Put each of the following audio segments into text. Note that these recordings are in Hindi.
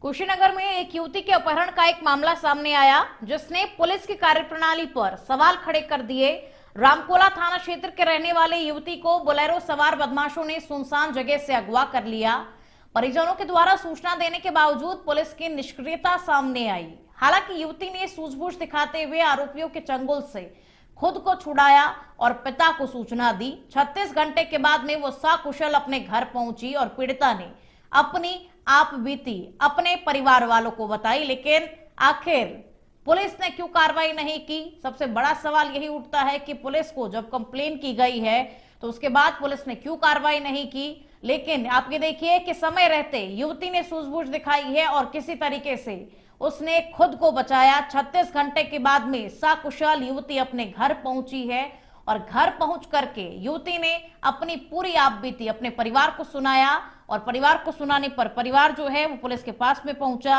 कुशीनगर में एक युवती के अपहरण का एक मामला सामने आया, जिसने पुलिस की कार्यप्रणाली पर सवाल खड़े कर दिए। रामकोला थाना क्षेत्र के रहने वाले युवती को बोलेरो सवार बदमाशों ने सुनसान जगह से अगवा कर लिया। परिजनों के द्वारा सूचना देने के बावजूद पुलिस की निष्क्रियता सामने आई। हालांकि युवती ने सूझबूझ दिखाते हुए आरोपियों के चंगुल से खुद को छुड़ाया और पिता को सूचना दी। 36 घंटे के बाद में वो सकुशल अपने घर पहुंची और पीड़िता ने अपनी आप बीती अपने परिवार वालों को बताई। लेकिन आखिर पुलिस ने क्यों कार्रवाई नहीं की? सबसे बड़ा सवाल यही उठता है कि पुलिस को जब कंप्लेन की गई है तो उसके बाद पुलिस ने क्यों कार्रवाई नहीं की। लेकिन आप ये देखिए कि समय रहते युवती ने सूझबूझ दिखाई है और किसी तरीके से उसने खुद को बचाया। 36 घंटे के बाद में सकुशल युवती अपने घर पहुंची है और घर पहुंच करके युवती ने अपनी पूरी आपबीती अपने परिवार को सुनाया और परिवार को सुनाने पर परिवार जो है वो पुलिस के पास में पहुंचा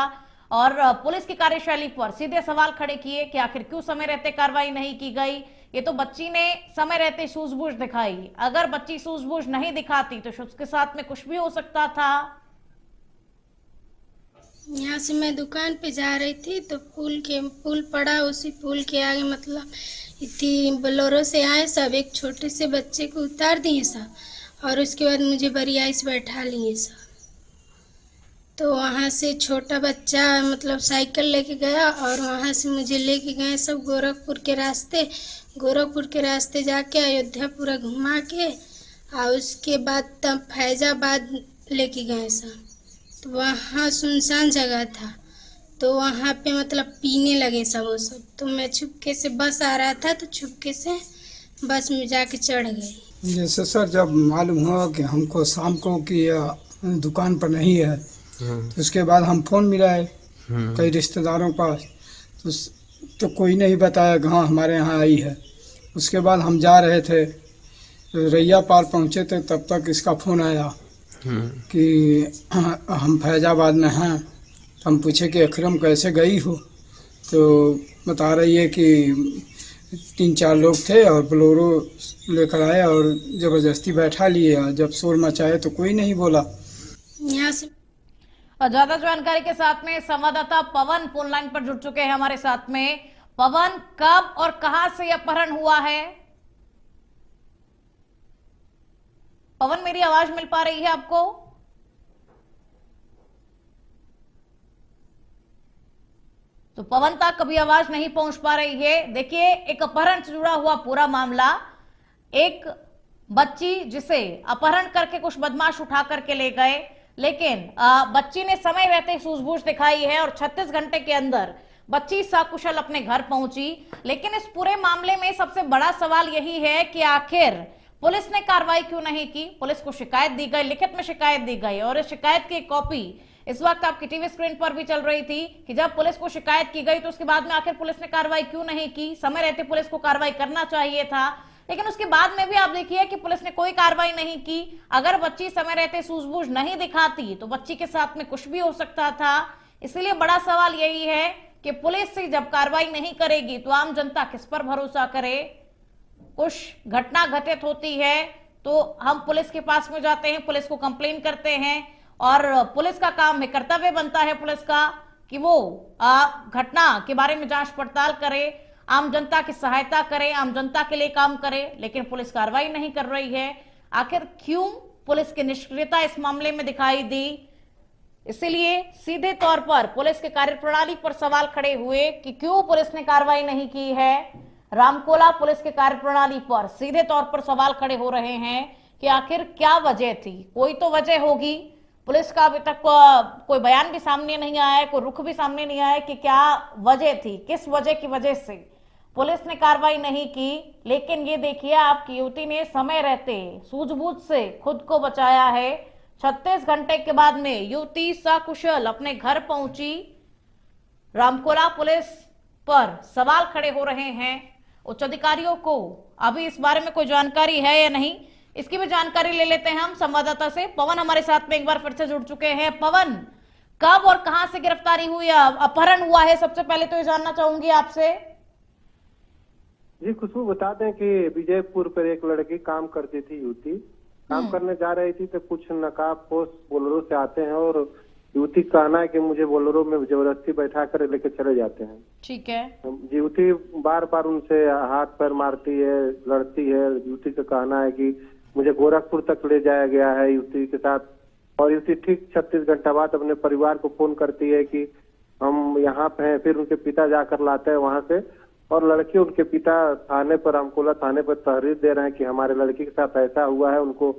और पुलिस की कार्यशैली पर सीधे सवाल खड़े किए कि आखिर क्यों समय रहते कार्रवाई नहीं की गई। ये तो बच्ची ने समय रहते सूझबूझ दिखाई, अगर बच्ची सूझबूझ नहीं दिखाती तो उसके साथ में कुछ भी हो सकता था। यहाँ से मैं दुकान पे जा रही थी तो पुल पड़ा, उसी पुल के आगे मतलब इतनी बोलेरो से आए सब, एक छोटे से बच्चे को उतार दिए सब और उसके बाद मुझे बरियाई से बैठा लिए सब। तो वहाँ से छोटा बच्चा मतलब साइकिल लेके गया और वहाँ से मुझे लेके गए सब गोरखपुर के रास्ते जाके अयोध्यापुरा घुमा के और उसके बाद तब फैजाबाद लेके गए सब। तो वहाँ सुनसान जगह था तो वहाँ पे मतलब पीने लगे सब वो सब। तो मैं चुपके से, बस आ रहा था तो चुपके से बस में जाके चढ़ गई। जैसे सर जब मालूम हुआ कि हमको शाम को कि दुकान पर नहीं है तो उसके बाद हम फ़ोन मिलाए कई रिश्तेदारों पास तो कोई नहीं बताया कि हाँ हमारे यहाँ आई है। उसके बाद हम जा रहे थे तो रैया पार पहुँचे थे तब तक इसका फ़ोन आया कि हम फैजाबाद में हैं। तो हम पूछे कि अकरम कैसे गई हो, तो बता रही है कि 3-4 लोग थे और बोलेरो लेकर आए और ज़बरदस्ती बैठा लिए। जब शोर मचाए तो कोई नहीं बोला। यहाँ से ज्यादा जानकारी के साथ में संवाददाता पवन फोन लाइन पर जुड़ चुके हैं हमारे साथ में। पवन, कब और कहां से अपहरण हुआ है? पवन, मेरी आवाज मिल पा रही है आपको? तो पवन तक कभी आवाज नहीं पहुंच पा रही है। देखिए, एक अपहरण से जुड़ा हुआ पूरा मामला, एक बच्ची जिसे अपहरण करके कुछ बदमाश उठा करके ले गए, लेकिन बच्ची ने समय रहते सूझबूझ दिखाई है और 36 घंटे के अंदर बच्ची सकुशल अपने घर पहुंची। लेकिन इस पूरे मामले में सबसे बड़ा सवाल यही है कि आखिर पुलिस ने कार्रवाई क्यों नहीं की। पुलिस को शिकायत दी गई, लिखित में शिकायत दी गई और इस शिकायत की कॉपी इस वक्त आपकी टीवी स्क्रीन पर भी चल रही थी कि जब पुलिस को शिकायत की गई तो उसके बाद में आखिर पुलिस ने कार्रवाई क्यों नहीं की। समय रहते पुलिस को कार्रवाई करना चाहिए था, लेकिन उसके बाद में भी आप देखिए कि पुलिस ने कोई कार्रवाई नहीं की। अगर बच्ची समय रहते सूझबूझ नहीं दिखाती तो बच्ची के साथ में कुछ भी हो सकता था। इसलिए बड़ा सवाल यही है कि पुलिस से जब कार्रवाई नहीं करेगी तो आम जनता किस पर भरोसा करे। कुछ घटना घटित होती है तो हम पुलिस के पास में जाते हैं, पुलिस को कंप्लेन करते हैं और पुलिस का काम है, कर्तव्य बनता है पुलिस का कि वो घटना के बारे में जांच पड़ताल करे, आम जनता की सहायता करे, आम जनता के लिए काम करे। लेकिन पुलिस कार्रवाई नहीं कर रही है। आखिर क्यों पुलिस की निष्क्रियता इस मामले में दिखाई दी? इसलिए सीधे तौर पर पुलिस के कार्यप्रणाली पर सवाल खड़े हुए कि क्यों पुलिस ने कार्रवाई नहीं की है। रामकोला पुलिस के कार्यप्रणाली पर सीधे तौर पर सवाल खड़े हो रहे हैं कि आखिर क्या वजह थी। कोई तो वजह होगी। पुलिस का अभी तक कोई बयान भी सामने नहीं आया है, कोई रुख भी सामने नहीं आया कि क्या वजह थी, किस वजह की वजह से पुलिस ने कार्रवाई नहीं की। लेकिन ये देखिए, आपकी युवती ने समय रहते सूझबूझ से खुद को बचाया है। 36 घंटे के बाद में युवती सकुशल अपने घर पहुंची। रामकोला पुलिस पर सवाल खड़े हो रहे हैं। उच्च अधिकारियों को अभी इस बारे में कोई जानकारी है या नहीं, इसकी भी जानकारी ले लेते हैं हम संवाददाता से। पवन हमारे साथ में एक बार फिर से जुड़ चुके हैं। पवन, कब और कहां से गिरफ्तारी हुई, अपहरण हुआ है, सबसे पहले तो ये जानना चाहूंगी आपसे। जी खुशबू, बता दें कि विजयपुर पर एक लड़की काम करती थी, युवती काम करने जा रही थी तो कुछ नकाबपोश बोलेरो से आते हैं और युवती का कहना है कि मुझे बोलेरो में जबरदस्ती बैठा कर लेके चले जाते हैं। ठीक है। युवती बार बार उनसे हाथ पैर मारती है, लड़ती है। युवती का कहना है कि मुझे गोरखपुर तक ले जाया गया है युवती के साथ, और युवती ठीक 36 घंटा बाद अपने परिवार को फोन करती है कि हम यहाँ पे हैं। फिर उनके पिता जाकर लाते हैं वहां से, और लड़की उनके पिता थाने पर, रामकोला थाने पर तहरीर दे रहे हैं कि हमारे लड़की के साथ ऐसा हुआ है, उनको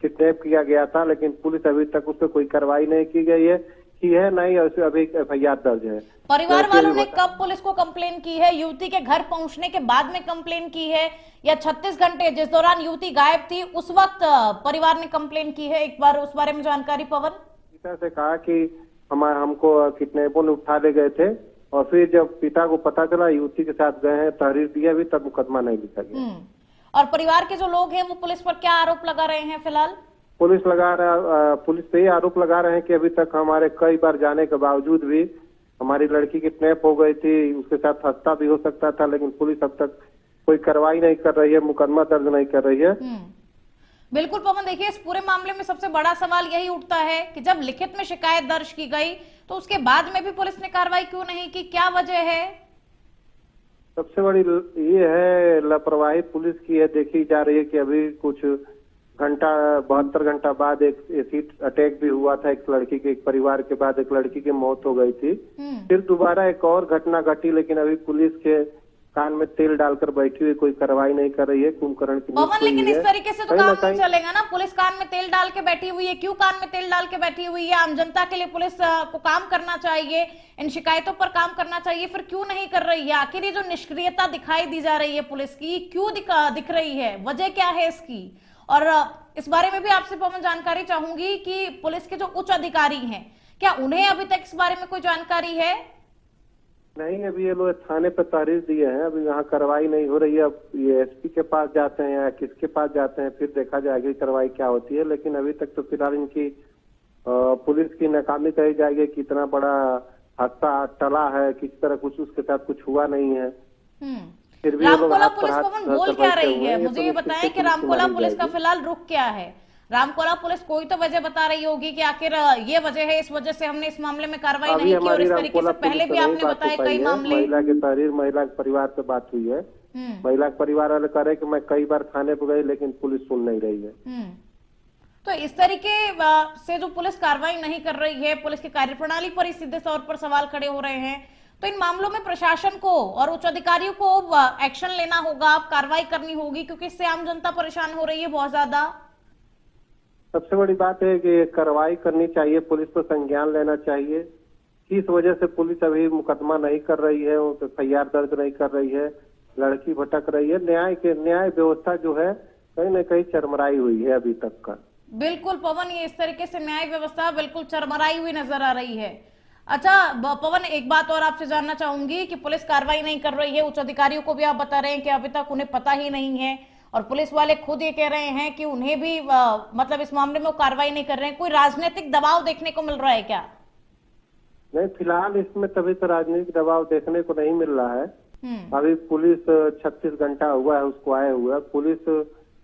किडनैप किया गया था, लेकिन पुलिस अभी तक उस पर कोई कार्रवाई नहीं की गई है, नहीं, और अभी FIR दर्ज है। परिवार वालों ने कब पुलिस को कंप्लेन की है? युवती के घर पहुंचने के बाद में कंप्लेन की है, या 36 घंटे जिस दौरान युवती गायब थी उस वक्त परिवार ने कंप्लेन की है? एक बार उस बारे में जानकारी पवन। पिता से कहा कि हमको किडनैपर ने उठा ले गए थे, और फिर जब पिता को पता चला युवती के साथ गए हैं, तहरीर दिया भी, तब मुकदमा नहीं लिखा गया। और परिवार के जो लोग हैं वो पुलिस पर क्या आरोप लगा रहे हैं फिलहाल? पुलिस पे ये आरोप लगा रहे हैं कि अभी तक हमारे कई बार जाने के बावजूद भी हमारी लड़की किडनैप हो गई थी, उसके साथ हत्या भी हो सकता था, लेकिन पुलिस अब तक कोई कार्रवाई नहीं कर रही है, मुकदमा दर्ज नहीं कर रही है। बिल्कुल पवन, देखिए इस पूरे मामले में सबसे बड़ा सवाल यही उठता है कि जब लिखित में शिकायत दर्ज की गई तो उसके बाद में भी पुलिस ने कार्रवाई क्यों नहीं की? क्या वजह है? सबसे बड़ी ये है लापरवाही पुलिस की है, देखी जा रही है कि अभी कुछ 72 घंटा बाद एक एसिड अटैक भी हुआ था एक लड़की के, एक परिवार के बाद एक लड़की की मौत हो गई थी। फिर दोबारा एक और घटना घटी, लेकिन अभी पुलिस के कान में तेल डालकर बैठी हुई, कोई कार्रवाई नहीं कर रही है। कुंभकर्ण की पवन, लेकिन इस तरीके से तो काम नहीं चलेगा ना। पुलिस कान में तेल डाल के बैठी हुई है, क्यों कान में तेल डाल के बैठी हुई है? आम जनता के लिए पुलिस को काम करना चाहिए, इन शिकायतों पर काम करना चाहिए, फिर क्यों नहीं कर रही है? आखिर ये जो निष्क्रियता दिखाई दी जा रही है पुलिस की, क्यों दिख रही है? वजह क्या है इसकी? और इस बारे में भी आपसे पवन जानकारी चाहूंगी कि पुलिस के जो उच्च अधिकारी हैं, क्या उन्हें अभी तक इस बारे में कोई जानकारी है? नहीं, अभी ये लोग थाने पर तहरीर दिए हैं, अभी यहाँ कार्रवाई नहीं हो रही है। अब ये SP के पास जाते हैं या किसके पास जाते हैं, फिर देखा जाएगी कार्रवाई क्या होती है। लेकिन अभी तक तो फिलहाल इनकी पुलिस की नाकामी कही जाएगी कि इतना बड़ा हादसा टला है, किस तरह कुछ उसके साथ कुछ हुआ नहीं है। फिर भी रामकोला पुलिस पवन बोल क्या रही है? मुझे ये बताएं कि रामकोला पुलिस का फिलहाल रुख क्या है? रामकोला पुलिस कोई तो वजह बता रही होगी कि आखिर ये वजह है, इस वजह से हमने इस मामले में कार्रवाई नहीं की, और इस तरीके से पहले भी आपने बताया कई मामले। महिला के तहरीर, महिला के परिवार से बात हुई है, महिला के परिवार वाले कह रहे कि मैं कई बार थाने पर गई लेकिन पुलिस सुन नहीं रही है। तो इस तरीके से जो पुलिस कार्रवाई नहीं कर रही है, पुलिस की कार्यप्रणाली पर सीधे तौर पर सवाल खड़े हो रहे हैं। तो इन मामलों में प्रशासन को और उच्च अधिकारियों को एक्शन लेना होगा, कार्रवाई करनी होगी, क्योंकि इससे आम जनता परेशान हो रही है बहुत ज्यादा। सबसे बड़ी बात है कि कार्रवाई करनी चाहिए, पुलिस को संज्ञान लेना चाहिए। किस वजह से पुलिस अभी मुकदमा नहीं कर रही है, FIR दर्ज नहीं कर रही है, लड़की भटक रही है। न्याय व्यवस्था जो है कहीं न कहीं चरमराई हुई है अभी तक का। बिल्कुल पवन, ये इस तरीके से न्याय व्यवस्था बिल्कुल चरमराई हुई नजर आ रही है। अच्छा पवन, एक बात और आपसे जानना चाहूंगी कि पुलिस कार्रवाई नहीं कर रही है, उच्च अधिकारियों को भी आप बता रहे हैं कि अभी तक उन्हें पता ही नहीं है, और पुलिस वाले खुद ये कह रहे हैं कि उन्हें भी मतलब इस मामले में वो कार्रवाई नहीं कर रहे हैं। कोई राजनीतिक दबाव देखने को मिल रहा है क्या? नहीं, फिलहाल इसमें तभी तो राजनीतिक दबाव देखने को नहीं मिल रहा है। अभी पुलिस 36 घंटा हुआ है उसको आए हुए। पुलिस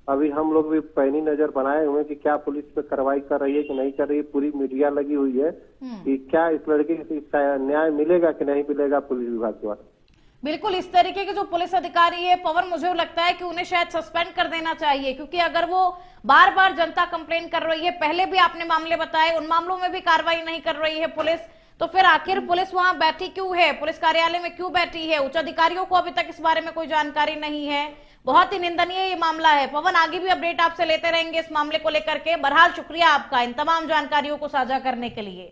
अभी हम लोग भी पैनी नजर बनाए हुए कि क्या पुलिस पे कार्रवाई कर रही है कि नहीं कर रही है। पूरी मीडिया लगी हुई है कि क्या इस लड़के को न्याय मिलेगा कि नहीं मिलेगा पुलिस विभाग द्वारा। बिल्कुल, इस तरीके के जो पुलिस अधिकारी है पवन, मुझे लगता है कि उन्हें शायद सस्पेंड कर देना चाहिए, क्योंकि अगर वो बार बार जनता कंप्लेन कर रही है, पहले भी आपने मामले बताए, उन मामलों में भी कार्रवाई नहीं कर रही है पुलिस, तो फिर आखिर पुलिस वहां बैठी क्यों है? पुलिस कार्यालय में क्यों बैठी है? उच्च अधिकारियों को अभी तक इस बारे में कोई जानकारी नहीं है। बहुत ही निंदनीय ये मामला है। पवन, आगे भी अपडेट आपसे लेते रहेंगे इस मामले को लेकर के। बहरहाल शुक्रिया आपका इन तमाम जानकारियों को साझा करने के लिए।